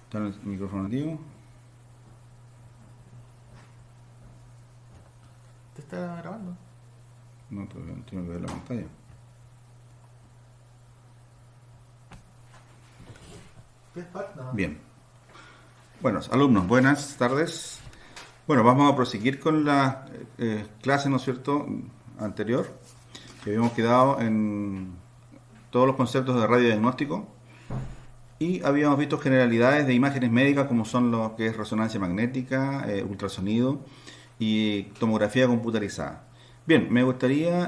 ¿Está el micrófono nativo? ¿Te está grabando? No, todavía no tengo que ver la pantalla. ¿Qué parte? No. Bien. Bueno, alumnos, buenas tardes. Bueno, vamos a proseguir con la clase, ¿no es cierto?, anterior, que habíamos quedado en todos los conceptos de radiodiagnóstico y habíamos visto generalidades de imágenes médicas como son lo que es resonancia magnética, ultrasonido y tomografía computarizada. Bien, me gustaría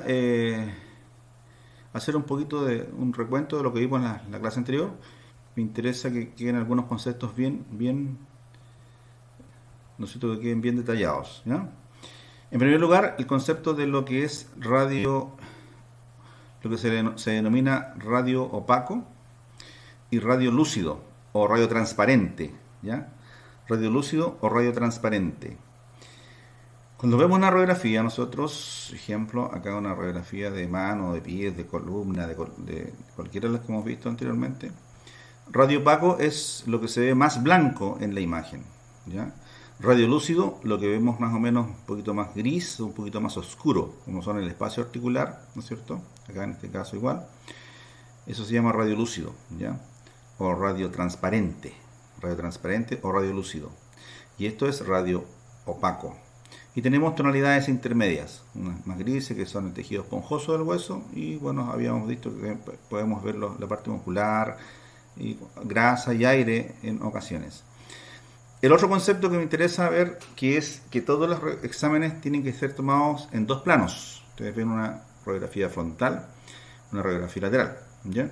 hacer un poquito de un recuento de lo que vimos en la clase anterior. Me interesa que queden algunos conceptos bien, no sé, que queden bien detallados, ¿ya? En primer lugar, el concepto de lo que es radio, lo que se denomina radio opaco y radio lúcido o radio transparente, ¿ya? Radio lúcido o radio transparente. Cuando vemos una radiografía, nosotros, ejemplo, acá una radiografía de mano, de pies, de columna, de cualquiera de las que hemos visto anteriormente, radio opaco es lo que se ve más blanco en la imagen, ¿ya? Radio lúcido, lo que vemos más o menos un poquito más gris, un poquito más oscuro, como son el espacio articular, ¿no es cierto? Acá en este caso igual. Eso se llama radio lúcido, ¿ya? O radio transparente o radio lúcido. Y esto es radio opaco. Y tenemos tonalidades intermedias, unas más grises que son el tejido esponjoso del hueso y bueno, habíamos visto que podemos ver la parte muscular, y grasa y aire en ocasiones. El otro concepto que me interesa ver que es que todos los exámenes tienen que ser tomados en dos planos. Ustedes ven una radiografía frontal, una radiografía lateral, ¿ya?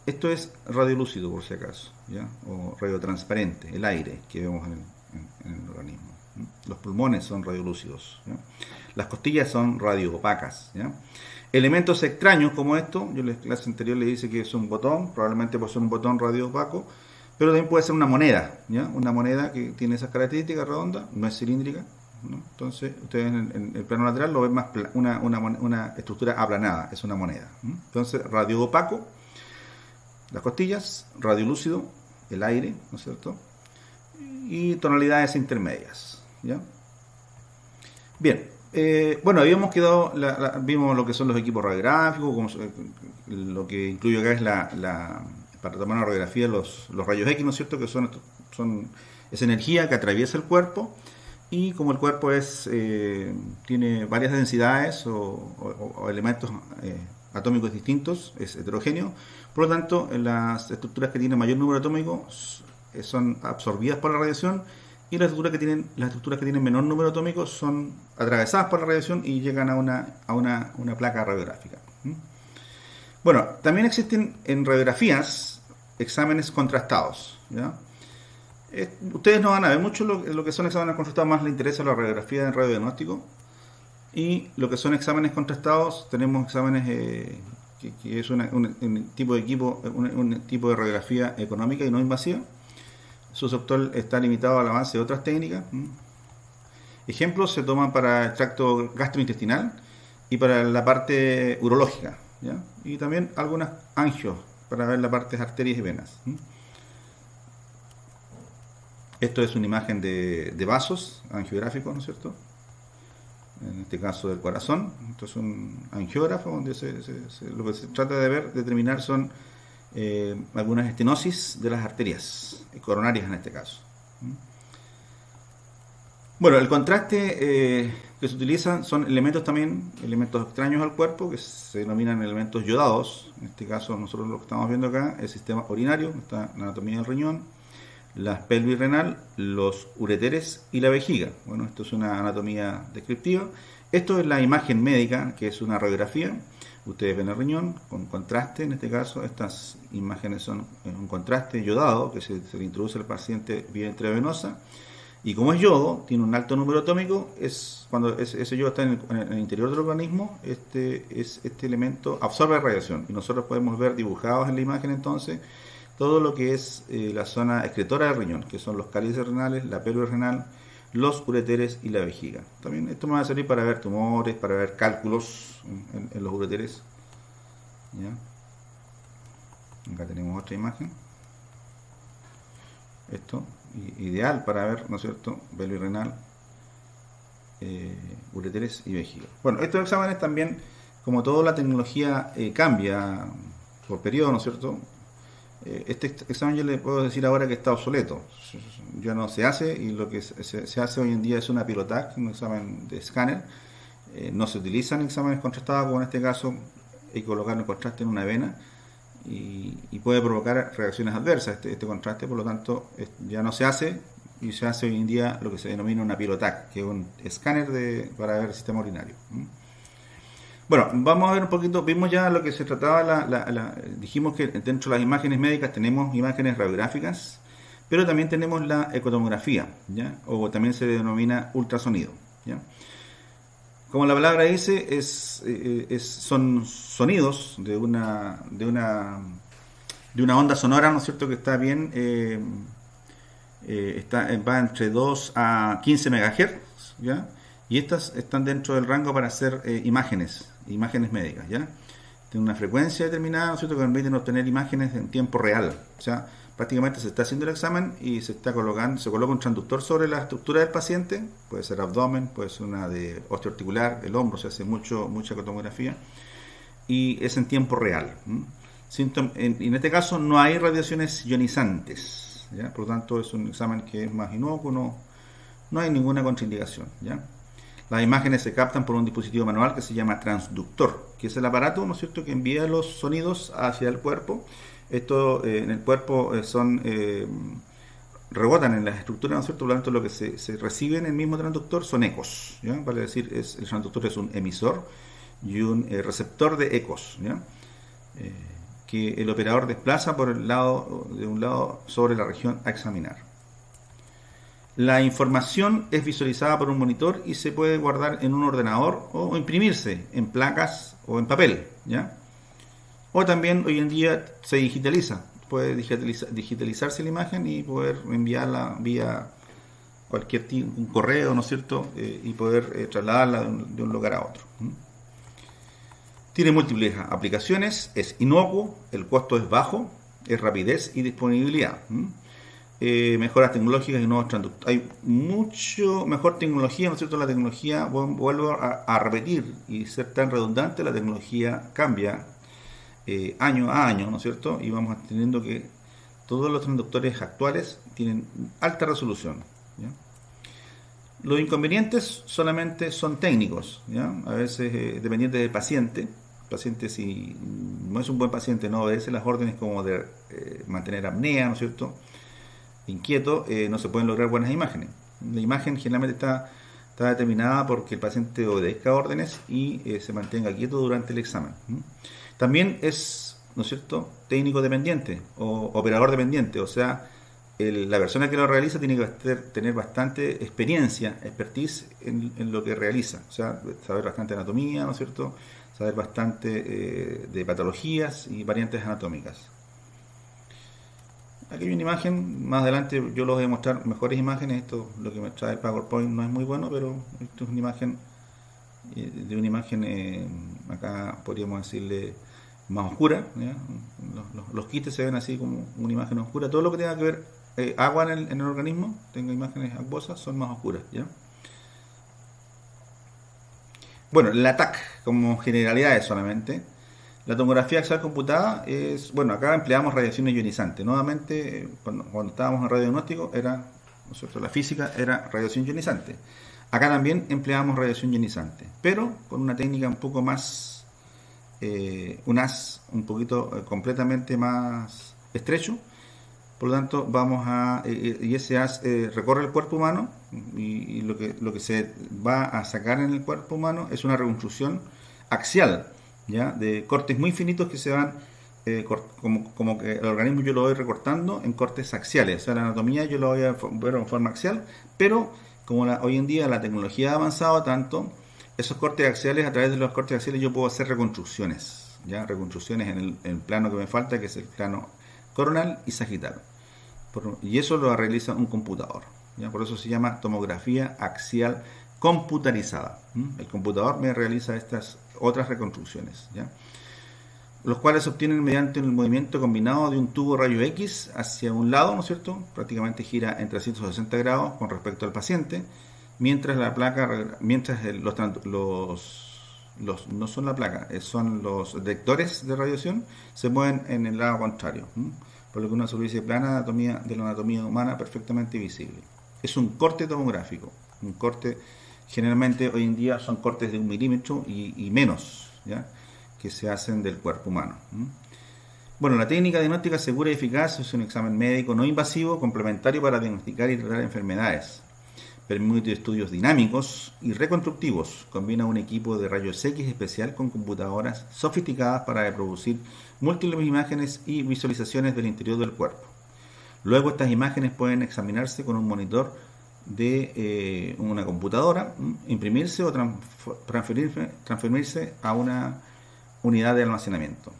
Esto es radiolúcido por si acaso, ¿ya? O radiotransparente, el aire que vemos en el organismo. Los pulmones son radiolúcidos, ¿ya? Las costillas son radioopacas, ¿ya? Elementos extraños como esto, yo en la clase anterior le dice que es un botón, probablemente puede ser un botón radioopaco, pero también puede ser una moneda, ¿ya? Una moneda que tiene esas características redondas, no es cilíndrica, ¿no? Entonces ustedes en el plano lateral lo ven más una estructura aplanada, es una moneda, ¿no? Entonces radioopaco, las costillas, radiolúcido, el aire, ¿no es cierto? Y tonalidades intermedias, ¿ya? Bien, bueno, habíamos quedado, vimos lo que son los equipos radiográficos, como, lo que incluye acá es para tomar una radiografía los rayos X, ¿no es cierto? Que es energía que atraviesa el cuerpo y como el cuerpo tiene varias densidades o elementos atómicos distintos, es heterogéneo, por lo tanto las estructuras que tienen mayor número atómico son absorbidas por la radiación y las estructuras que tienen menor número atómico son atravesadas por la radiación y llegan a una placa radiográfica. Bueno, también existen en radiografías exámenes contrastados, ¿ya? Ustedes no van a ver mucho lo que son exámenes contrastados, más les interesa la radiografía en radiodiagnóstico. Y lo que son exámenes contrastados, tenemos exámenes que es un tipo de equipo, un tipo de radiografía económica y no invasiva. Su sector está limitado al avance de otras técnicas. Ejemplos se toman para el tracto gastrointestinal y para la parte urológica, ¿ya? Y también algunas angios para ver la parte de arterias y venas. Esto es una imagen de vasos angiográficos, ¿no es cierto? En este caso del corazón. Esto es un angiógrafo donde lo que se trata de ver, determinar son algunas estenosis de las arterias coronarias en este caso. Bueno, el contraste que se utiliza son elementos extraños al cuerpo que se denominan elementos yodados. En este caso nosotros lo que estamos viendo acá, el sistema urinario, está la anatomía del riñón, la pelvis renal, los ureteres y la vejiga. Bueno, esto es una anatomía descriptiva. Esto es la imagen médica, que es una radiografía. Ustedes ven el riñón con contraste, en este caso estas imágenes son un contraste yodado que se le introduce al paciente vía intravenosa y como es yodo, tiene un alto número atómico, cuando ese yodo está en el interior del organismo, este elemento absorbe radiación y nosotros podemos ver dibujados en la imagen entonces todo lo que es la zona excretora del riñón, que son los cálices renales, la pelvis renal, los ureteres y la vejiga. También esto me va a servir para ver tumores, para ver cálculos en los ureteres, ¿ya? Acá tenemos otra imagen. esto, ideal para ver, ¿no es cierto?, renal, ureteres y vejiga. Bueno, estos exámenes también, como toda la tecnología cambia por periodo, ¿no es cierto? Este examen yo le puedo decir ahora que está obsoleto, ya no se hace, y lo que se hace hoy en día es una pilotac, un examen de escáner. No se utilizan exámenes contrastados, como en este caso hay que colocar el contraste en una vena y puede provocar reacciones adversas este contraste, por lo tanto ya no se hace, y se hace hoy en día lo que se denomina una pilotac, que es un escáner para ver el sistema urinario. Bueno, vamos a ver un poquito, vimos ya lo que se trataba, dijimos que dentro de las imágenes médicas tenemos imágenes radiográficas, pero también tenemos la ecotomografía, ¿ya? O también se denomina ultrasonido, ¿ya? Como la palabra dice, son sonidos de una onda sonora, ¿no es cierto?, que está bien, va entre 2 a 15 MHz, ¿ya? Y estas están dentro del rango para hacer imágenes médicas, ¿ya? Tiene una frecuencia determinada, ¿no es cierto?, que permiten obtener imágenes en tiempo real. O sea, prácticamente se está haciendo el examen y se coloca un transductor sobre la estructura del paciente, puede ser abdomen, puede ser una de osteoarticular, el hombro, se hace mucha ecotomografía, y es en tiempo real. En este caso no hay radiaciones ionizantes, ¿ya? Por lo tanto es un examen que es más inocuo, no hay ninguna contraindicación, ¿ya? Las imágenes se captan por un dispositivo manual que se llama transductor, que es el aparato, ¿no es cierto?, que envía los sonidos hacia el cuerpo. Esto en el cuerpo rebotan en las estructuras, ¿no es cierto? Por lo tanto, lo que se recibe en el mismo transductor son ecos, ¿ya? Vale decir, el transductor es un emisor y un receptor de ecos, ¿ya? Que el operador desplaza de un lado sobre la región a examinar. La información es visualizada por un monitor y se puede guardar en un ordenador o imprimirse en placas o en papel, ¿ya? O también hoy en día se digitaliza, puede digitalizarse la imagen y poder enviarla vía un correo, ¿no es cierto?, y poder trasladarla de un lugar a otro. Tiene múltiples aplicaciones, es inocuo, el costo es bajo, es rapidez y disponibilidad. Mejoras tecnológicas y nuevos transductores. Hay mucho mejor tecnología, ¿no es cierto? La tecnología, vuelvo a repetir y ser tan redundante, la tecnología cambia año a año, ¿no es cierto? Y vamos teniendo que todos los transductores actuales tienen alta resolución, ¿ya? Los inconvenientes solamente son técnicos, ¿ya? A veces dependientes del paciente. El paciente, si no es un buen paciente, no obedece las órdenes como de mantener apnea, ¿no es cierto?, inquieto, no se pueden lograr buenas imágenes. La imagen generalmente está determinada porque el paciente obedezca órdenes y se mantenga quieto durante el examen. También es, ¿no es cierto?, técnico dependiente o operador dependiente, o sea, la persona que lo realiza tiene que tener bastante expertise en lo que realiza, o sea, saber bastante anatomía, ¿no es cierto?, saber bastante de patologías y variantes anatómicas. Aquí hay una imagen, más adelante yo les voy a mostrar mejores imágenes. Esto, lo que me trae el PowerPoint no es muy bueno, pero esto es una imagen acá podríamos decirle más oscura, ¿ya? Los quites se ven así como una imagen oscura. Todo lo que tenga que ver agua en el organismo, tenga imágenes acuosas, son más oscuras, ¿ya? Bueno, la TAC como generalidades solamente. La tomografía axial computada es, bueno, acá empleamos radiaciones ionizantes. Nuevamente, cuando estábamos en radiodiagnóstico, ¿no es cierto?, la física era radiación ionizante. Acá también empleamos radiación ionizante, pero con una técnica un poco más, un haz un poquito completamente más estrecho. Por lo tanto, y ese haz recorre el cuerpo humano y lo que se va a sacar en el cuerpo humano es una reconstrucción axial, ¿ya?, de cortes muy finitos que se van, como que el organismo yo lo voy recortando en cortes axiales. O sea, la anatomía yo lo voy a ver en forma axial, pero como hoy en día la tecnología ha avanzado tanto, esos cortes axiales, a través de los cortes axiales yo puedo hacer reconstrucciones, ¿ya? Reconstrucciones en el plano que me falta, que es el plano coronal y sagital. Y eso lo realiza un computador, ¿ya? Por eso se llama tomografía axial computarizada. El computador me realiza estas otras reconstrucciones, ¿ya? los cuales se obtienen mediante el movimiento combinado de un tubo rayo X hacia un lado, ¿no es cierto? Prácticamente gira en 360 grados con respecto al paciente, mientras la placa, mientras no son la placa, son los detectores de radiación, se mueven en el lado contrario, por lo que una superficie plana de la anatomía humana perfectamente visible. Es un corte tomográfico, un corte, generalmente hoy en día son cortes de 1 milímetro y menos, ¿ya?, que se hacen del cuerpo humano. Bueno, la técnica diagnóstica segura y eficaz es un examen médico no invasivo complementario para diagnosticar y tratar enfermedades. Permite estudios dinámicos y reconstructivos. Combina un equipo de rayos X especial con computadoras sofisticadas para reproducir múltiples imágenes y visualizaciones del interior del cuerpo. Luego estas imágenes pueden examinarse con un monitor de una computadora, imprimirse o transferirse a una unidad de almacenamiento.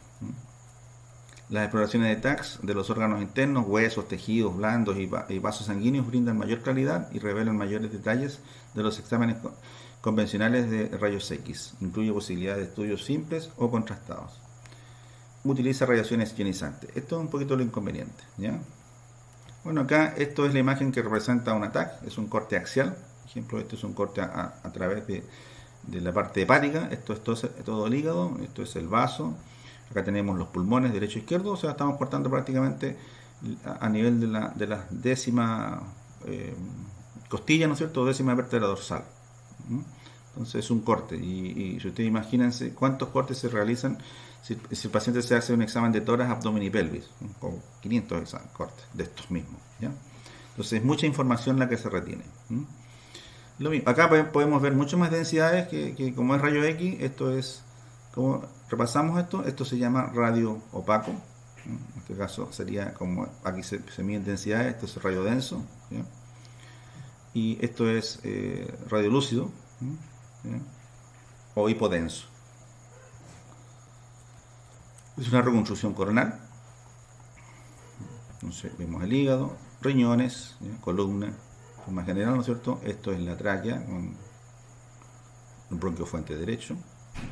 Las exploraciones de TACs de los órganos internos, huesos, tejidos blandos y vasos sanguíneos brindan mayor claridad y revelan mayores detalles de los exámenes convencionales de rayos X. Incluye posibilidades de estudios simples o contrastados. Utiliza radiaciones ionizantes. Esto es un poquito lo inconveniente, ¿ya? Bueno, acá esto es la imagen que representa una TAC, es un corte axial. Por ejemplo, esto es un corte a través de la parte hepática. Esto es todo el hígado, esto es el vaso. Acá tenemos los pulmones derecho e izquierdo, o sea, estamos cortando prácticamente a nivel de la décima costilla, ¿no es cierto?, o décima vértebra dorsal. Entonces es un corte, y si ustedes imagínense cuántos cortes se realizan si el paciente se hace un examen de tórax, abdomen y pelvis, con 500 cortes de estos mismos, ¿ya? Entonces es mucha información la que se retiene. Lo mismo, acá podemos ver mucho más densidades que como es rayo X. Esto es, como repasamos esto se llama radio opaco. En este caso sería como, aquí se miden densidades, esto es radio denso, ¿ya? Y esto es radio lúcido, ¿ya?, o hipodenso. Es una reconstrucción coronal. Entonces vemos el hígado, riñones, ¿ya?, columna, forma general, ¿no es cierto? Esto es la tráquea con el bronquio fuente derecho.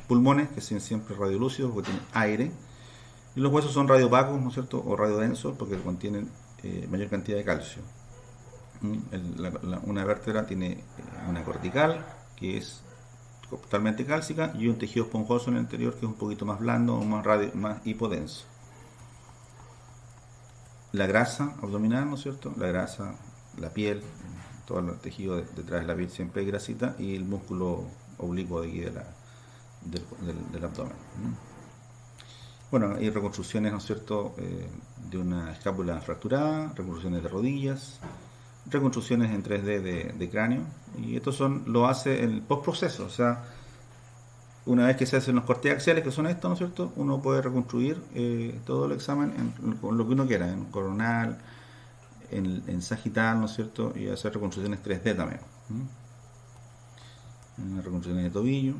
Pulmones, que son siempre radiolúcidos porque tienen aire. Y los huesos son radiopacos, ¿no es cierto?, o radiodensos porque contienen mayor cantidad de calcio. Una vértebra tiene una cortical, que es totalmente cálcica, y un tejido esponjoso en el interior que es un poquito más blando o más hipodenso. La grasa abdominal, ¿no es cierto?, la grasa, la piel, todo el tejido detrás de la piel siempre hay grasita, y el músculo oblicuo de aquí del abdomen. Bueno, hay reconstrucciones, ¿no es cierto?, de una escápula fracturada, reconstrucciones de rodillas, reconstrucciones en 3D de cráneo, y esto lo hace el postproceso. O sea, una vez que se hacen los cortes axiales, que son estos, ¿no es cierto?, uno puede reconstruir todo el examen con lo que uno quiera, en coronal, en sagital, ¿no es cierto?, y hacer reconstrucciones 3D también. Reconstrucciones de tobillo.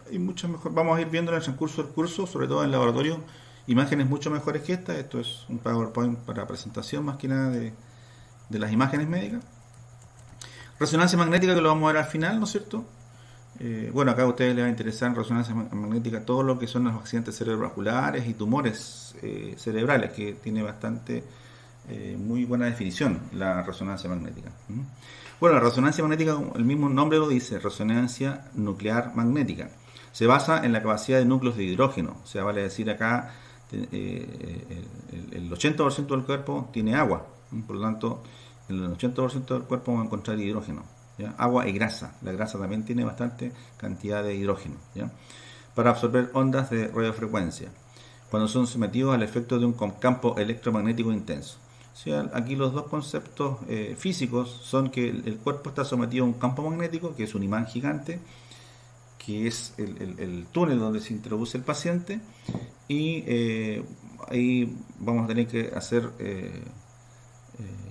Hay muchas mejor. Vamos a ir viendo en el transcurso del curso, sobre todo en el laboratorio, imágenes mucho mejores que esta. Esto es un PowerPoint para presentación más que nada de las imágenes médicas. Resonancia magnética, que lo vamos a ver al final, ¿no es cierto? Bueno, acá a ustedes les va a interesar en resonancia magnética todo lo que son los accidentes cerebrovasculares y tumores cerebrales, que tiene bastante muy buena definición la resonancia magnética. Bueno, la resonancia magnética, como el mismo nombre lo dice, resonancia nuclear magnética. Se basa en la capacidad de núcleos de hidrógeno. O sea, vale decir acá, el 80% del cuerpo tiene agua. Por lo tanto, en el 80% del cuerpo vamos a encontrar hidrógeno, ¿ya? Agua y grasa. La grasa también tiene bastante cantidad de hidrógeno, ¿ya?, para absorber ondas de radiofrecuencia cuando son sometidos al efecto de un campo electromagnético intenso. O sea, aquí los dos conceptos físicos son que el cuerpo está sometido a un campo magnético, que es un imán gigante, que es el túnel donde se introduce el paciente, y ahí vamos a tener que hacer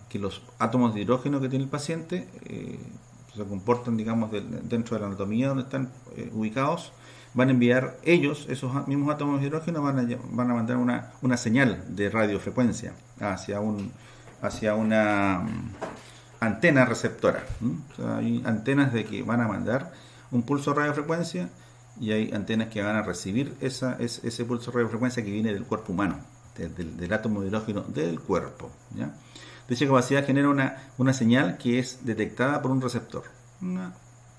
que los átomos de hidrógeno que tiene el paciente se comportan, digamos, dentro de la anatomía donde están ubicados. Van a enviar ellos, esos mismos átomos de hidrógeno, van a mandar una señal de radiofrecuencia hacia una antena receptora. O sea, hay antenas de que van a mandar un pulso de radiofrecuencia, y hay antenas que van a recibir ese pulso de radiofrecuencia que viene del cuerpo humano, del átomo de hidrógeno del cuerpo, ¿ya? Dicha capacidad genera una señal que es detectada por un receptor, una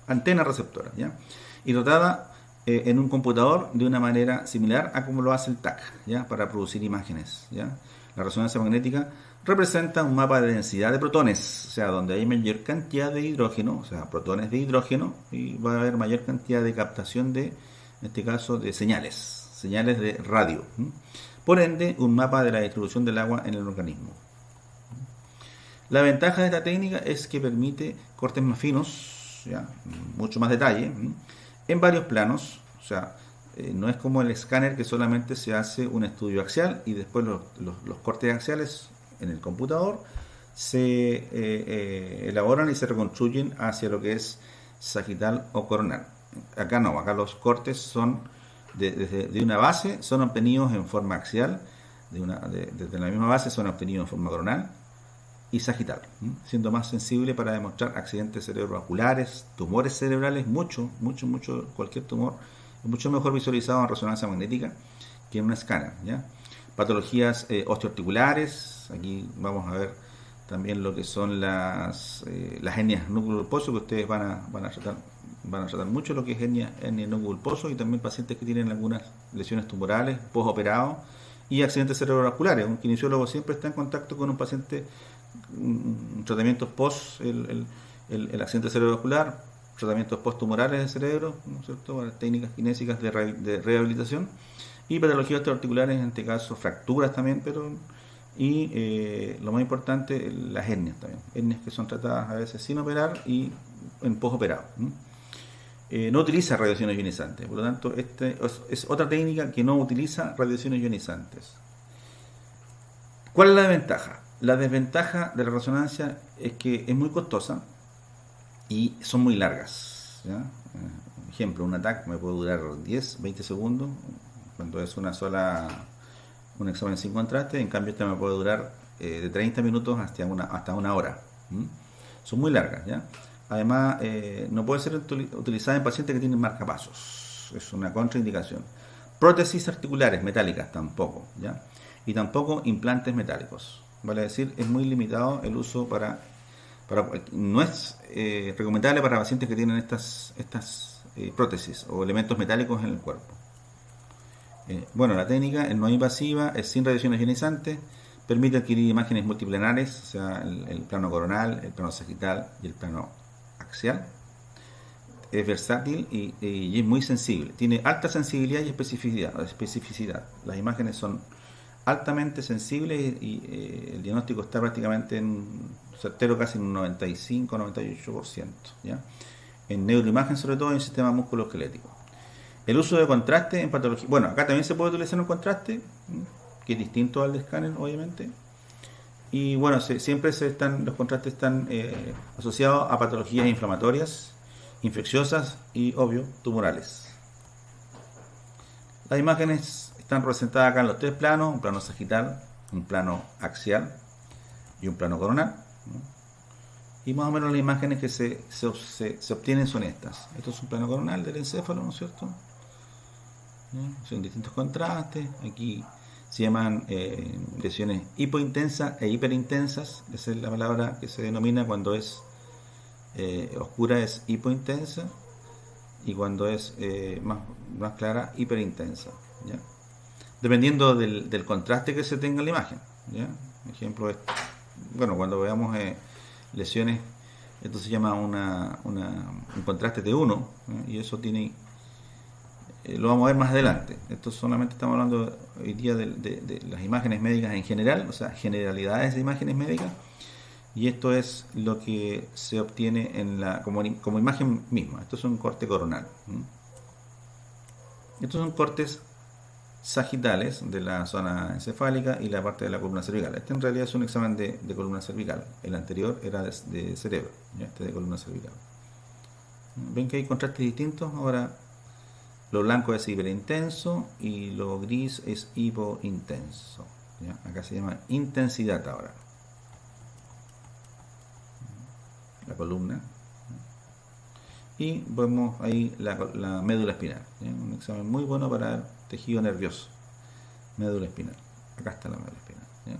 antena receptora, ¿ya? Y rotada en un computador de una manera similar a como lo hace el TAC, ¿ya? Para producir imágenes, ¿ya? La resonancia magnética representa un mapa de densidad de protones, o sea, donde hay mayor cantidad de hidrógeno, o sea, protones de hidrógeno, y va a haber mayor cantidad de captación de, en este caso, de señales de radio. Por ende, un mapa de la distribución del agua en el organismo. La ventaja de esta técnica es que permite cortes más finos, ¿ya? Mucho más detalle, en varios planos, o sea, no es como el escáner que solamente se hace un estudio axial y después los cortes axiales en el computador se elaboran y se reconstruyen hacia lo que es sagital o coronal. Acá no, acá los cortes son desde una base, son obtenidos en forma axial, desde la misma base son obtenidos en forma coronal y sagital, siendo más sensible para demostrar accidentes cerebrovasculares, tumores cerebrales, cualquier tumor es mucho mejor visualizado en resonancia magnética que en un escáner, ¿ya? Patologías osteoarticulares, aquí vamos a ver también lo que son las hernias núcleo pulposo, que ustedes van a tratar mucho lo que es hernia núcleo pulposo, y también pacientes que tienen algunas lesiones tumorales, posoperados y accidentes cerebrovasculares. Un kinesiólogo siempre está en contacto con un paciente, tratamientos post el accidente cerebrovascular, tratamientos posttumorales del cerebro, ¿no es cierto?, para técnicas kinésicas de rehabilitación, y patologías osteoarticulares, en este caso fracturas también, y lo más importante, las hernias también, hernias que son tratadas a veces sin operar y en postoperado. No utiliza radiaciones ionizantes, por lo tanto, es otra técnica que no utiliza radiaciones ionizantes. ¿Cuál es la desventaja? La desventaja de la resonancia es que es muy costosa y son muy largas, ¿ya? Ejemplo, un ataque me puede durar 10, 20 segundos, cuando es un examen sin contraste. En cambio, este me puede durar de 30 minutos hasta una hora. Son muy largas, ¿ya? Además, no puede ser utilizada en pacientes que tienen marcapasos, es una contraindicación. Prótesis articulares metálicas tampoco, ¿ya? Y tampoco implantes metálicos, vale decir, es muy limitado el uso no es recomendable para pacientes que tienen estas prótesis o elementos metálicos en el cuerpo. Bueno, la técnica es no invasiva, es sin radiaciones ionizantes, permite adquirir imágenes multiplenares, o sea, el plano coronal, el plano sagital y el plano axial. Es versátil y es muy sensible. Tiene alta sensibilidad y especificidad. Las imágenes son altamente sensibles y el diagnóstico está prácticamente certero, casi en un 95-98%, ¿ya? En neuroimagen, sobre todo en sistema musculoesquelético. El uso de contraste en patología. Bueno, acá también se puede utilizar un contraste, que es distinto al de escáner, obviamente. Y bueno, los contrastes están asociados a patologías inflamatorias, infecciosas y, obvio, tumorales. Las imágenes están representadas acá en los tres planos: un plano sagital, un plano axial y un plano coronal, ¿no? Y más o menos las imágenes que se obtienen son estas. Esto es un plano coronal del encéfalo, ¿no es cierto? Son distintos contrastes. Aquí se llaman lesiones hipointensas e hiperintensas. Esa es la palabra que se denomina cuando es oscura, es hipointensa, y cuando es más clara, hiperintensa, ¿ya? Dependiendo del contraste que se tenga en la imagen, ¿ya? Ejemplo, bueno, cuando veamos lesiones, esto se llama un contraste de 1, y eso tiene, lo vamos a ver más adelante. Esto solamente estamos hablando hoy día de las imágenes médicas en general, o sea, generalidades de imágenes médicas, y esto es lo que se obtiene como imagen misma. Esto es un corte coronal. Estos son cortes sagitales de la zona encefálica y la parte de la columna cervical. Este en realidad es un examen de columna cervical. El anterior era de cerebro, ¿ya? Este de columna cervical. Ven que hay contrastes distintos. Ahora, lo blanco es hiperintenso y lo gris es hipointenso, ¿ya? Acá se llama intensidad ahora. La columna. y vemos ahí la médula espinal, ¿ya? Un examen muy bueno para el tejido nervioso, médula espinal. Acá está la médula espinal, ¿ya?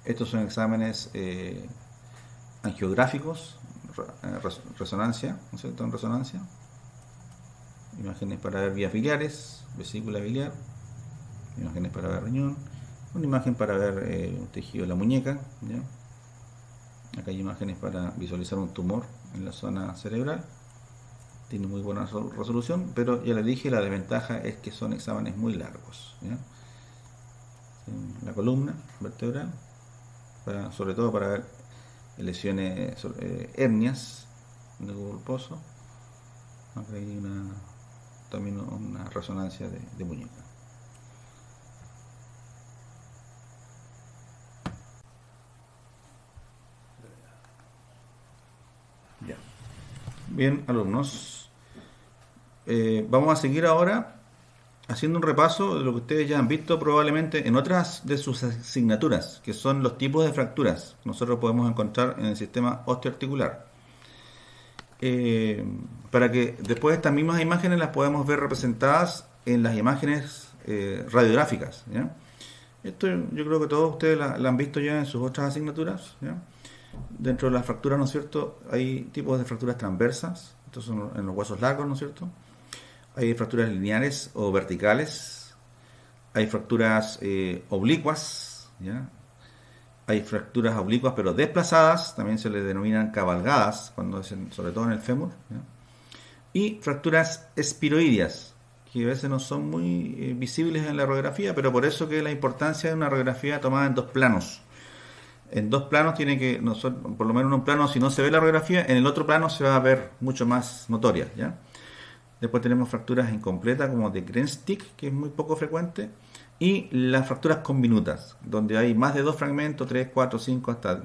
Estos son exámenes angiográficos, resonancia, ¿no es cierto? En resonancia, imágenes para ver vías biliares, vesícula biliar, imágenes para ver riñón, una imagen para ver un tejido de la muñeca, ¿ya? Acá hay imágenes para visualizar un tumor en la zona cerebral. Tiene muy buena resolución, pero ya les dije, la desventaja es que son exámenes muy largos, ¿ya? En la columna vertebral, sobre todo para ver lesiones, hernias de pulposo. Acá hay también una resonancia de muñeca. Ya. Bien, alumnos, vamos a seguir ahora haciendo un repaso de lo que ustedes ya han visto probablemente en otras de sus asignaturas, que son los tipos de fracturas que nosotros podemos encontrar en el sistema osteoarticular. Para que después estas mismas imágenes las podamos ver representadas en las imágenes radiográficas, ¿ya? Esto yo creo que todos ustedes la han visto ya en sus otras asignaturas, ¿ya? Dentro de las fracturas, ¿no es cierto? Hay tipos de fracturas transversas, estos son en los huesos largos, ¿no es cierto? Hay fracturas lineares o verticales, hay fracturas oblicuas, ¿ya? Hay fracturas oblicuas pero desplazadas, también se le denominan cabalgadas, cuando es sobre todo en el fémur, ¿ya? Y fracturas espiroideas, que a veces no son muy visibles en la radiografía, pero por eso que la importancia de una radiografía tomada en dos planos. En dos planos tiene que, por lo menos en un plano, si no se ve la radiografía, en el otro plano se va a ver mucho más notoria, ¿ya? Después tenemos fracturas incompletas como de Krenstick, que es muy poco frecuente, y las fracturas conminutas, donde hay más de dos fragmentos, 3, 4, 5, hasta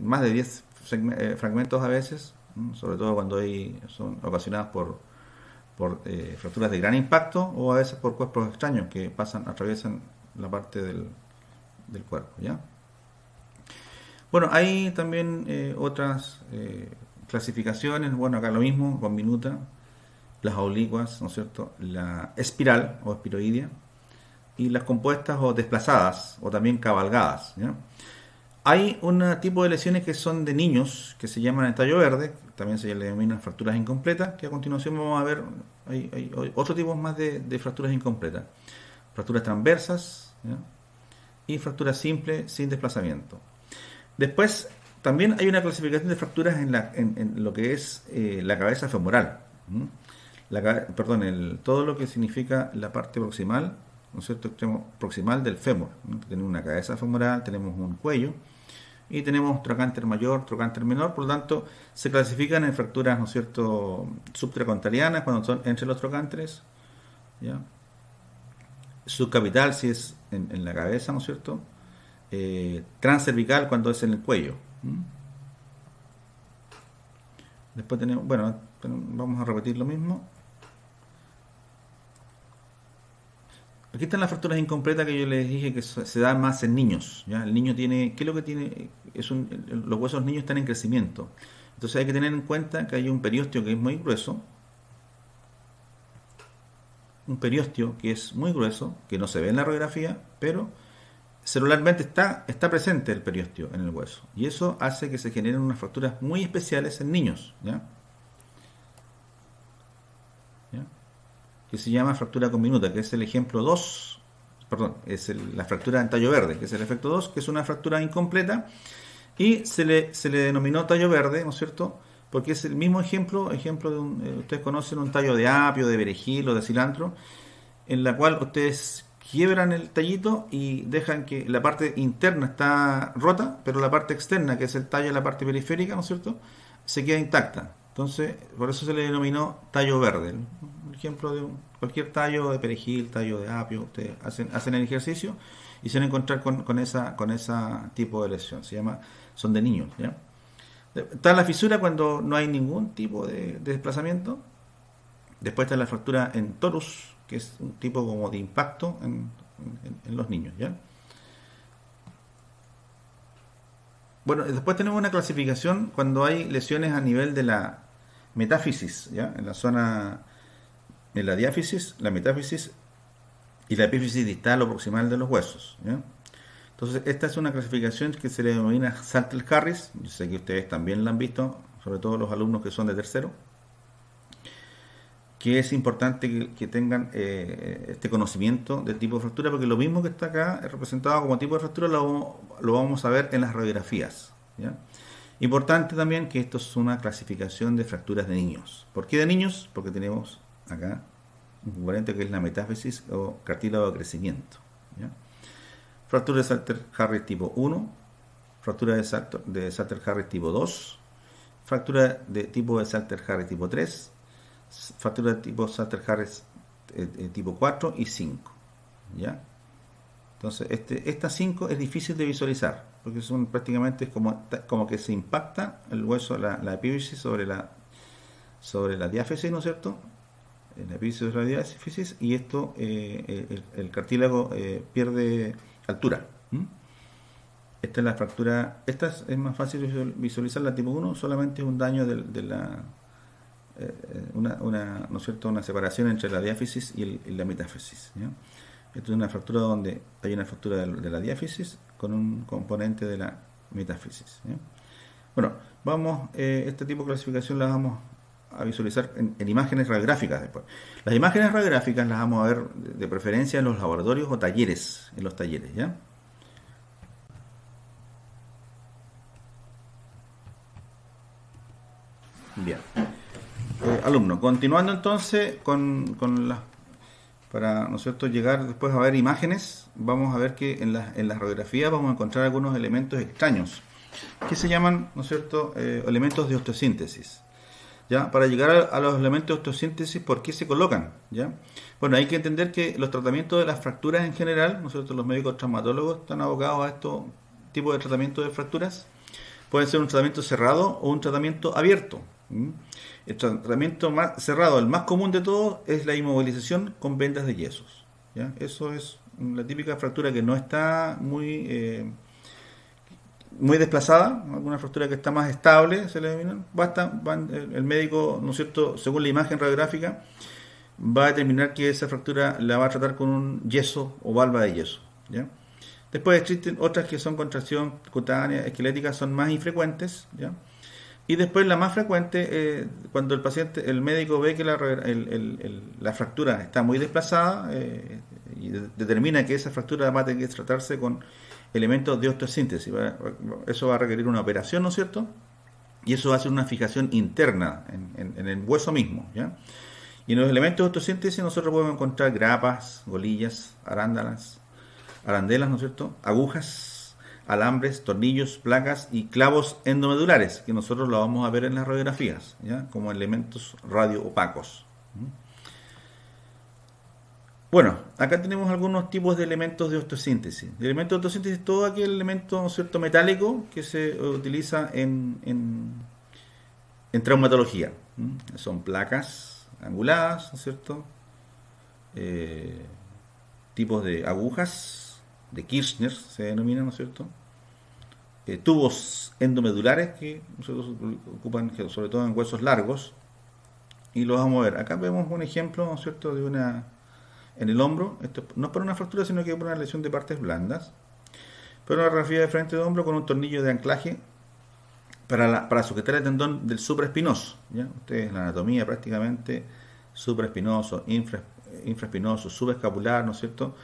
más de 10 fragmentos a veces, sobre todo cuando son ocasionadas por fracturas de gran impacto o a veces por cuerpos extraños que atraviesan la parte del cuerpo, ¿ya? Bueno, hay también otras clasificaciones. Bueno, acá lo mismo, con minuta, las oblicuas, ¿no es cierto? La espiral o espiroidea y las compuestas o desplazadas o también cabalgadas, ¿ya? Hay un tipo de lesiones que son de niños que se llaman tallo verde, también se le denominan fracturas incompletas, que a continuación vamos a ver. Hay otro tipo más de fracturas incompletas, fracturas transversas, ¿ya? Y fracturas simples sin desplazamiento. Después, también hay una clasificación de fracturas en lo que es la cabeza femoral. Todo lo que significa la parte proximal, ¿no es cierto? Extremo proximal del fémur, ¿no? Tenemos una cabeza femoral, tenemos un cuello y tenemos trocánter mayor, trocánter menor, por lo tanto se clasifican en fracturas, ¿no es cierto?, subtracontarianas cuando son entre los trocánteres, ¿ya? Subcapital si es en la cabeza, ¿no es cierto? Transcervical cuando es en el cuello. Después tenemos, bueno, vamos a repetir lo mismo. Aquí están las fracturas incompletas que yo les dije que se dan más en niños, ¿ya? El niño tiene, ¿qué es lo que tiene? Los huesos niños están en crecimiento. Entonces hay que tener en cuenta que hay un periósteo que es muy grueso, que no se ve en la radiografía, pero celularmente está presente el periósteo en el hueso. Y eso hace que se generen unas fracturas muy especiales en niños, ¿ya? Que se llama fractura conminuta, que es el ejemplo 2, es la fractura en tallo verde, que es el efecto 2, que es una fractura incompleta, y se le denominó tallo verde, ¿no es cierto?, porque es el mismo ejemplo de ustedes conocen un tallo de apio, de perejil o de cilantro, en la cual ustedes quiebran el tallito y dejan que la parte interna está rota, pero la parte externa, que es el tallo de la parte periférica, ¿no es cierto?, se queda intacta. Entonces, por eso se le denominó tallo verde. Un ejemplo de cualquier tallo de perejil, tallo de apio, ustedes hacen el ejercicio y se van a encontrar con esa tipo de lesión. Son de niños, ¿ya? Está la fisura cuando no hay ningún tipo de desplazamiento. Después está la fractura en torus, que es un tipo como de impacto en los niños, ¿ya? Bueno, después tenemos una clasificación cuando hay lesiones a nivel de la metáfisis, ¿ya? En la zona, en la diáfisis, la metáfisis y la epífisis distal o proximal de los huesos, ¿ya? Entonces, esta es una clasificación que se le denomina Salter-Harris. Yo sé que ustedes también la han visto, sobre todo los alumnos que son de tercero, que es importante que tengan este conocimiento del tipo de fractura, porque lo mismo que está acá representado como tipo de fractura lo vamos a ver en las radiografías, ¿ya? Importante también que esto es una clasificación de fracturas de niños. ¿Por qué de niños? Porque tenemos acá un componente que es la metáfisis o cartílago de crecimiento, ¿ya? Fractura de Salter-Harris tipo 1, fractura de Salter-Harris tipo 2, fractura de tipo de Salter-Harris tipo 3, fractura de tipo Salter-Harris tipo 4 y 5, ¿ya? Entonces, estas 5 es difícil de visualizar, porque son prácticamente como que se impacta el hueso, la epífisis sobre la diáfisis, ¿no es cierto? La epífisis sobre la diáfisis, y esto, el cartílago pierde altura. Esta es la fractura, es más fácil visualizar la tipo 1, solamente es un daño de la ¿no es cierto?, una separación entre la diáfisis y la metáfisis, ¿ya? Esto es una fractura donde hay una fractura de la diáfisis con un componente de la metáfisis, ¿ya? Bueno, este tipo de clasificación la vamos a visualizar en imágenes radiográficas después. Las imágenes radiográficas las vamos a ver de preferencia en los laboratorios o talleres, en los talleres, ¿ya? Bien. Alumno, continuando entonces con las, para, ¿no es cierto?, llegar después a ver imágenes, vamos a ver que en las radiografías vamos a encontrar algunos elementos extraños que se llaman, ¿no es cierto?, elementos de osteosíntesis. ¿Ya? Para llegar a los elementos de osteosíntesis, ¿por qué se colocan? ¿Ya? Bueno, hay que entender que los tratamientos de las fracturas en general, ¿no es cierto?, los médicos traumatólogos están abocados a estos tipos de tratamiento de fracturas. Puede ser un tratamiento cerrado o un tratamiento abierto. El tratamiento más cerrado, el más común de todos, es la inmovilización con vendas de yesos, ¿ya? Eso es la típica fractura que no está muy desplazada, alguna fractura que está más estable, se le denomina. El médico, ¿no es cierto?, según la imagen radiográfica, va a determinar que esa fractura la va a tratar con un yeso o valva de yeso, ¿ya? Después existen otras que son contracción cutánea, esquelética, son más infrecuentes, ¿ya? Y después la más frecuente, cuando el médico ve que la fractura está muy desplazada, y determina que esa fractura va a tener que tratarse con elementos de osteosíntesis. Eso va a requerir una operación, ¿no es cierto? Y eso va a ser una fijación interna en el hueso mismo, ¿ya? Y en los elementos de osteosíntesis nosotros podemos encontrar grapas, golillas, arandelas, ¿no es cierto?, agujas, alambres, tornillos, placas y clavos endomedulares, que nosotros lo vamos a ver en las radiografías, ¿ya?, como elementos radioopacos. Bueno, acá tenemos algunos tipos de elementos de osteosíntesis. El elemento de osteosíntesis es todo aquel elemento, ¿no es cierto?, metálico que se utiliza en traumatología. Son placas anguladas, ¿no es cierto?, tipos de agujas, de Kirchner se denominan, ¿no es cierto?, tubos endomedulares que nosotros ocupan sobre todo en huesos largos, y los vamos a ver. Acá vemos un ejemplo, ¿no es cierto?, en el hombro. Esto no es para una fractura, sino que es para una lesión de partes blandas. Pero una radiografía de frente de hombro con un tornillo de anclaje para sujetar el tendón del supraespinoso, ¿ya? Ustedes, la anatomía prácticamente, supraespinoso, infraespinoso, subescapular, ¿no es cierto?,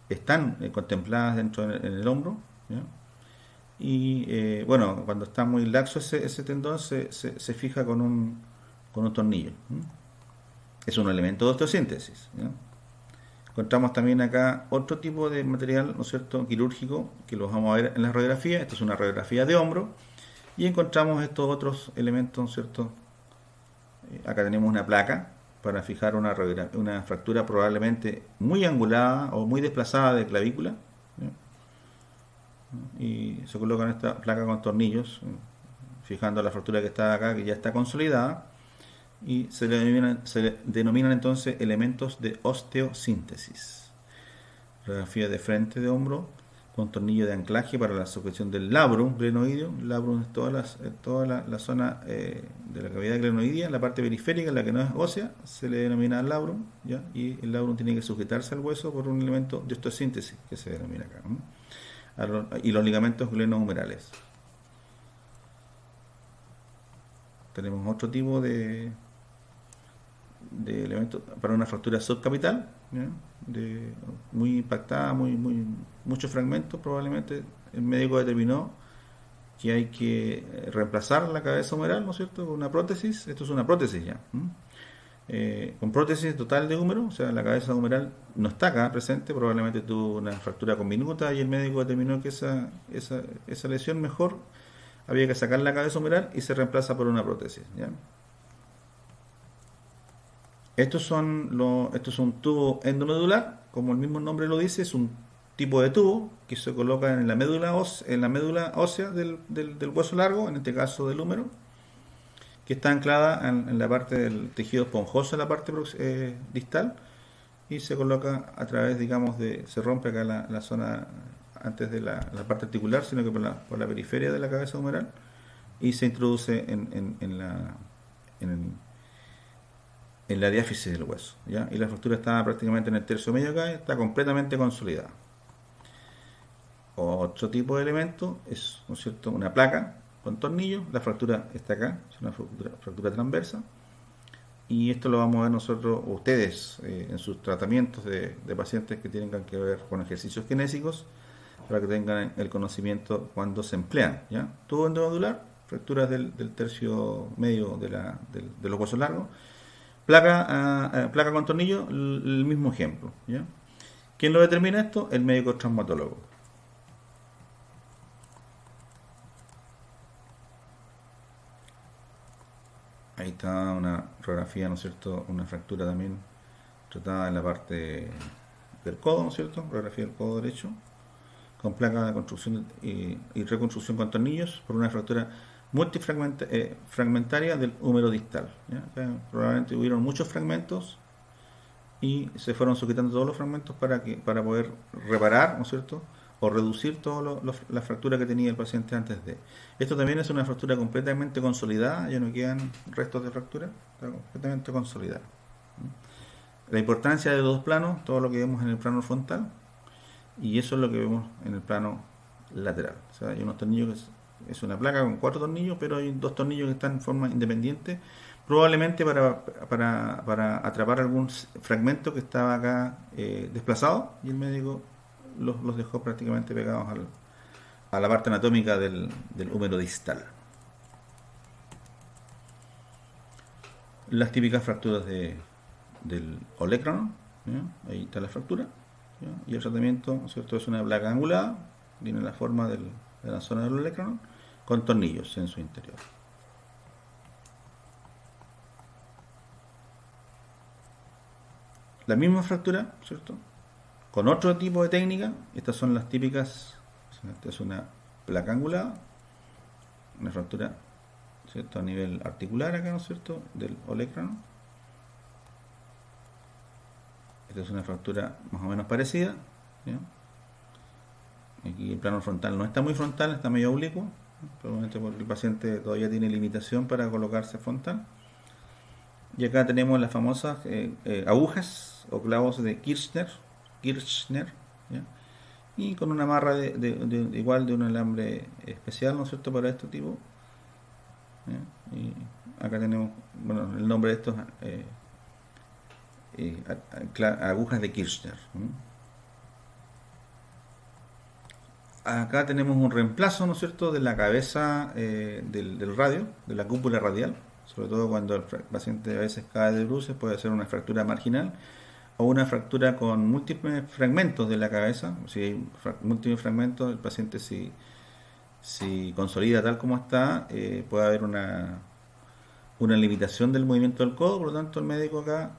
están contempladas dentro en el hombro, ¿ya? Y bueno, cuando está muy laxo ese tendón se fija con un tornillo. Es un elemento de osteosíntesis, ¿ya? Encontramos también acá otro tipo de material, ¿no es cierto?, quirúrgico, que los vamos a ver en la radiografía. Esta es una radiografía de hombro, y encontramos estos otros elementos, ¿no es cierto? Acá tenemos una placa para fijar una fractura probablemente muy angulada o muy desplazada de clavícula, ¿ya? Y se coloca en esta placa con tornillos, fijando la fractura que está acá, que ya está consolidada, y se denominan entonces elementos de osteosíntesis. Radiografía de frente de hombro con tornillo de anclaje para la sujeción del labrum glenoideo. El labrum es toda la zona de la cavidad glenoidea, la parte periférica, la que no es ósea, se le denomina labrum, ¿ya? Y el labrum tiene que sujetarse al hueso por un elemento de osteosíntesis que se denomina acá, ¿no? Y los ligamentos glenohumerales. Tenemos otro tipo de elementos para una fractura subcapital, ¿ya? Muy impactada, muchos fragmentos. Probablemente el médico determinó que hay que reemplazar la cabeza humeral, ¿no es cierto?, con una prótesis. Esto es una prótesis ya, con prótesis total de húmero, o sea, la cabeza humeral no está acá presente, probablemente tuvo una fractura conminuta y el médico determinó que esa lesión mejor había que sacar la cabeza humeral y se reemplaza por una prótesis, ¿ya? Esto es un tubo endomedular, como el mismo nombre lo dice, es un tipo de tubo que se coloca en la médula ósea del hueso largo, en este caso del húmero, que está anclada en la parte del tejido esponjoso, en la parte distal, y se coloca a través, digamos, se rompe acá la zona antes de la parte articular, sino que por la periferia de la cabeza humeral, y se introduce en la diáfisis del hueso, ¿ya? Y la fractura está prácticamente en el tercio medio acá, está completamente consolidada. Otro tipo de elemento es, ¿no es cierto?, una placa con tornillo. La fractura está acá, es una fractura transversa, y esto lo vamos a ver nosotros, ustedes, en sus tratamientos de pacientes que tengan que ver con ejercicios kinésicos, para que tengan el conocimiento cuando se emplean, ¿ya? Tubo endomedular, fracturas del tercio medio de los huesos largos. Placa con tornillo, el mismo ejemplo, ¿ya? ¿Quién lo determina esto? El médico traumatólogo. Ahí está una radiografía, ¿no es cierto? Una fractura también tratada en la parte del codo, ¿no es cierto? Radiografía del codo derecho, con placa de construcción y reconstrucción con tornillos por una fractura multifragmentaria del húmero distal, ¿ya? Probablemente hubieron muchos fragmentos y se fueron sujetando todos los fragmentos para poder reparar, ¿no es cierto?, o reducir toda la fractura que tenía el paciente antes de. Esto también es una fractura completamente consolidada, ya no quedan restos de fractura, está completamente consolidada. La importancia de los dos planos, todo lo que vemos en el plano frontal, y eso es lo que vemos en el plano lateral. O sea, hay unos tornillos que es una placa con 4 tornillos, pero hay 2 tornillos que están en forma independiente, probablemente para atrapar algún fragmento que estaba acá desplazado, y el médico los dejó prácticamente pegados a la parte anatómica del húmero distal. Las típicas fracturas del olecranon, ¿ya? Ahí está la fractura, ¿ya? Y el tratamiento, ¿no es cierto?, es una placa angulada, tiene la forma de la zona del olecranon, con tornillos en su interior. La misma fractura, ¿cierto?, con otro tipo de técnica. Estas son las típicas. Esta es una placa angulada, una fractura, ¿cierto?, a nivel articular acá, ¿no es cierto?, del olecranon. Esta es una fractura más o menos parecida, ¿ya? Aquí el plano frontal no está muy frontal, está medio oblicuo, probablemente porque el paciente todavía tiene limitación para colocarse frontal. Y acá tenemos las famosas agujas o clavos de Kirchner, ¿ya? Y con una amarra igual de un alambre especial, ¿no es cierto?, para este tipo, ¿ya? Y acá tenemos, bueno, el nombre de estos agujas de Kirchner, ¿no? Acá tenemos un reemplazo, ¿no es cierto?, de la cabeza del radio, de la cúpula radial, sobre todo cuando el paciente a veces cae de bruces, puede ser una fractura marginal o una fractura con múltiples fragmentos de la cabeza. Si hay múltiples fragmentos, el paciente si consolida tal como está, puede haber una limitación del movimiento del codo. Por lo tanto, el médico acá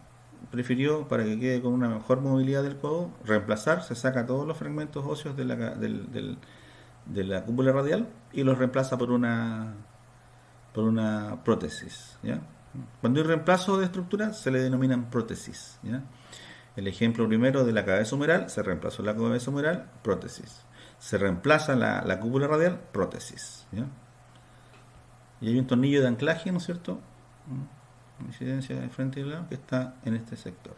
prefirió, para que quede con una mejor movilidad del codo, reemplazar, se saca todos los fragmentos óseos de la cúpula radial y los reemplaza por una prótesis, ¿ya? Cuando hay reemplazo de estructura se le denominan prótesis, ¿ya? El ejemplo primero de la cabeza humeral, se reemplazó la cabeza humeral, prótesis. se reemplaza la cúpula radial, prótesis, ¿ya? Y hay un tornillo de anclaje, ¿no es cierto? Incidencia de frente y de lado que está en este sector.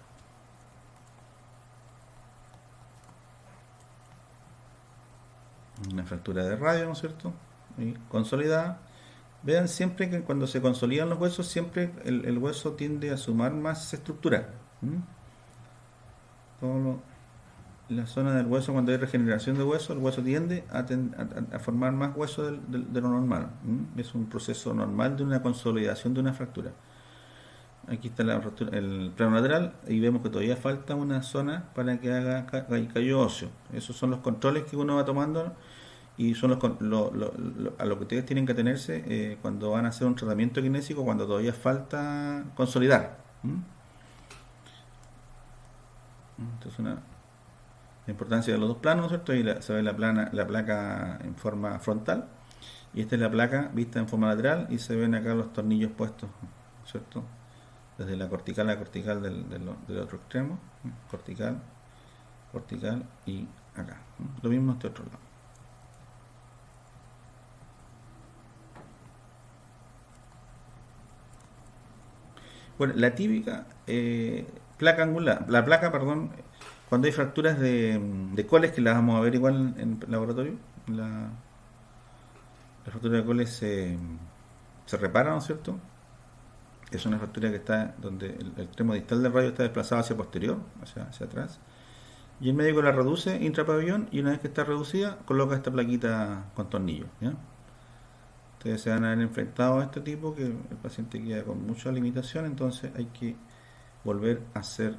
Una fractura de radio, ¿no es cierto? Y consolidada. Vean siempre que cuando se consolidan los huesos, siempre el hueso tiende a sumar más estructura. ¿Mm? Todo la zona del hueso, cuando hay regeneración de hueso, el hueso tiende a formar más hueso de lo normal. ¿Mm? Es un proceso normal de una consolidación de una fractura. Aquí está el plano lateral y vemos que todavía falta una zona para que haga callo óseo. Esos son los controles que uno va tomando y son a lo que ustedes tienen que atenerse cuando van a hacer un tratamiento kinésico, cuando todavía falta consolidar. ¿Mm? Entonces la importancia de los dos planos, ¿cierto? Ahí se ve la placa en forma frontal y esta es la placa vista en forma lateral y se ven acá los tornillos puestos, ¿cierto? Desde la cortical a la cortical del otro extremo, cortical, cortical y acá. Lo mismo este otro lado. Bueno, la típica placa angular, la placa, perdón, cuando hay fracturas de coles, que las vamos a ver igual en laboratorio, la fractura de coles se repara, ¿no es cierto? Es una fractura que está donde el extremo distal del radio está desplazado hacia posterior, hacia atrás. Y el médico la reduce intrapabellón y una vez que está reducida, coloca esta plaquita con tornillo, ¿ya? Ustedes se van a ver enfrentado a este tipo, que el paciente queda con mucha limitación, entonces hay que volver a hacer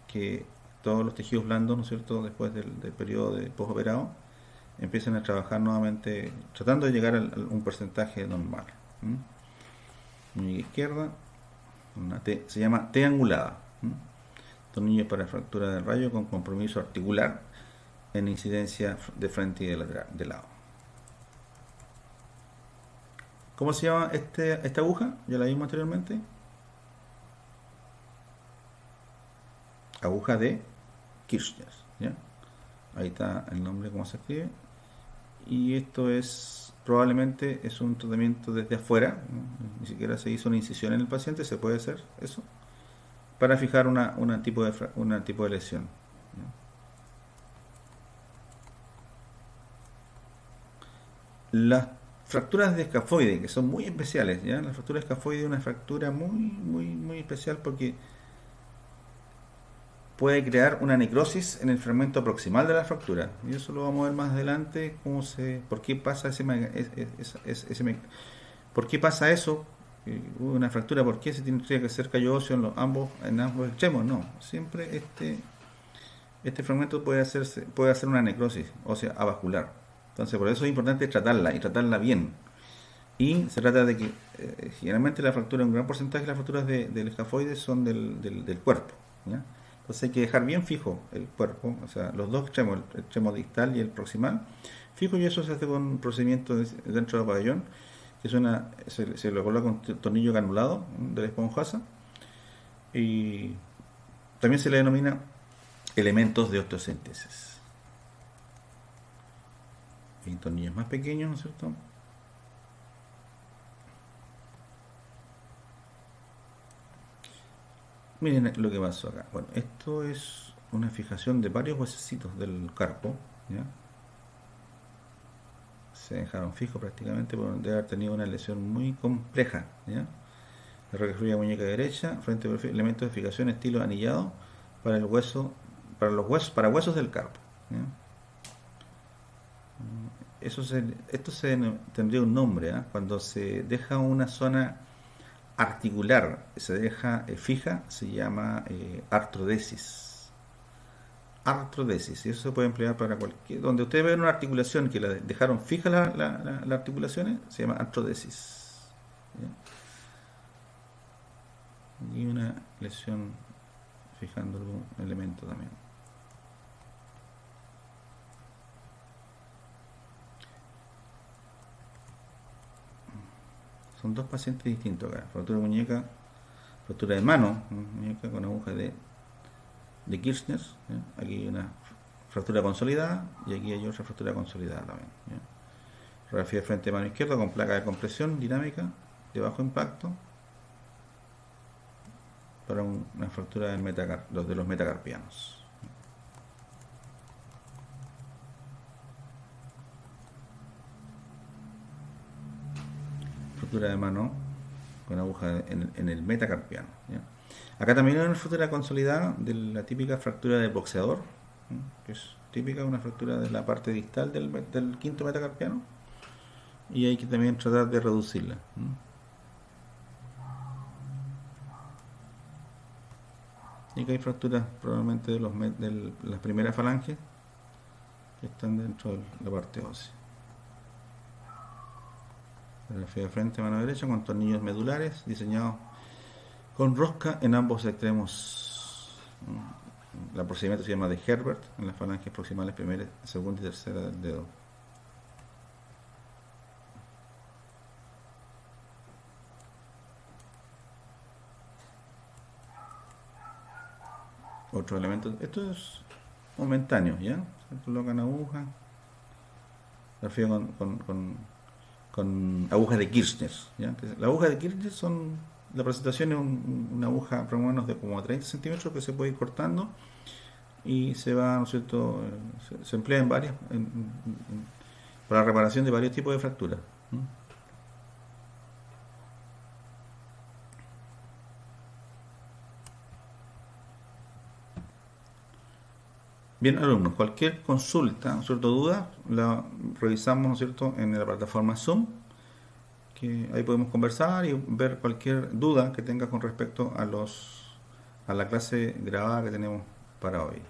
que todos los tejidos blandos, ¿no es cierto?, después del periodo de postoperado, empiecen a trabajar nuevamente, tratando de llegar a un porcentaje normal. Muñeca izquierda, se llama T angulada. Tornillos para fractura del rayo con compromiso articular en incidencia de frente y de lado. ¿Cómo se llama esta aguja? Ya la vimos anteriormente. Aguja de Kirchner, ¿ya? Ahí está el nombre, cómo se escribe. Y esto probablemente es un tratamiento desde afuera, ¿no? Ni siquiera se hizo una incisión en el paciente, se puede hacer eso, para fijar una tipo de lesión, ¿ya? Las fracturas de escafoide, que son muy especiales, ¿ya? La fractura de escafoide es una fractura muy especial porque puede crear una necrosis en el fragmento proximal de la fractura. Y eso lo vamos a ver más adelante, por qué pasa por qué pasa eso, una fractura, por qué se tiene que hacer callo óseo en ambos extremos. No, siempre este fragmento puede hacer una necrosis ósea avascular. Entonces, por eso es importante tratarla y tratarla bien. Y se trata de que generalmente un gran porcentaje de las fracturas del escafoide son del cuerpo, ¿ya? Entonces hay que dejar bien fijo el cuerpo, o sea, los dos extremos, el extremo distal y el proximal, fijo, y eso se hace con un procedimiento dentro del pabellón, que se lo coloca con tornillo granulado de la esponjosa, y también se le denomina elementos de osteosíntesis. Hay tornillos más pequeños, ¿no es cierto? Miren lo que pasó acá. Bueno, esto es una fijación de varios huesecitos del carpo, ¿ya? Se dejaron fijos prácticamente por haber tenido una lesión muy compleja, ¿ya? La reconstruye muñeca derecha, frente de perfil, elementos de fijación estilo anillado para el hueso, para huesos del carpo, ¿ya? Esto tendría un nombre, ¿eh? Cuando se deja una zona articular, se deja fija, se llama artrodesis. Artrodesis, y eso se puede emplear para donde ustedes ven una articulación que la dejaron fija las articulaciones, se llama artrodesis, ¿ya? Y una lesión fijando algún elemento también. Son dos pacientes distintos acá. Fractura de muñeca, fractura de mano, muñeca con aguja de Kirchner, ¿ya? Aquí hay una fractura consolidada, y aquí hay otra fractura consolidada también. ¿Ya? Radiografía de frente de mano izquierda con placa de compresión dinámica de bajo impacto para una fractura de los metacarpianos. Fractura de mano con aguja en el metacarpiano. ¿Ya? Acá también hay una fractura consolidada de la típica fractura del boxeador, ¿sí? Que es típica, una fractura de la parte distal del quinto metacarpiano, y hay que también tratar de reducirla. ¿Sí? Y que hay fracturas probablemente de las primeras falanges que están dentro de la parte ósea. Radiografía de frente, mano derecha, con tornillos medulares diseñados con rosca en ambos extremos. El procedimiento se llama de Herbert en las falanges proximales primera, segunda y tercera del dedo. Otro elemento, esto es momentáneo, ¿ya? Se colocan agujas, radiografía con agujas de Kirchner, ¿ya? Las agujas de Kirchner la presentación es una aguja por lo menos de como 30 centímetros que se puede ir cortando y se va, ¿no es cierto? Se emplea en varias, para la reparación de varios tipos de fracturas. Bien, alumnos, cualquier consulta, ¿no es cierto? Duda, la revisamos, ¿no es cierto?, en la plataforma Zoom, que ahí podemos conversar y ver cualquier duda que tenga con respecto a la clase grabada que tenemos para hoy.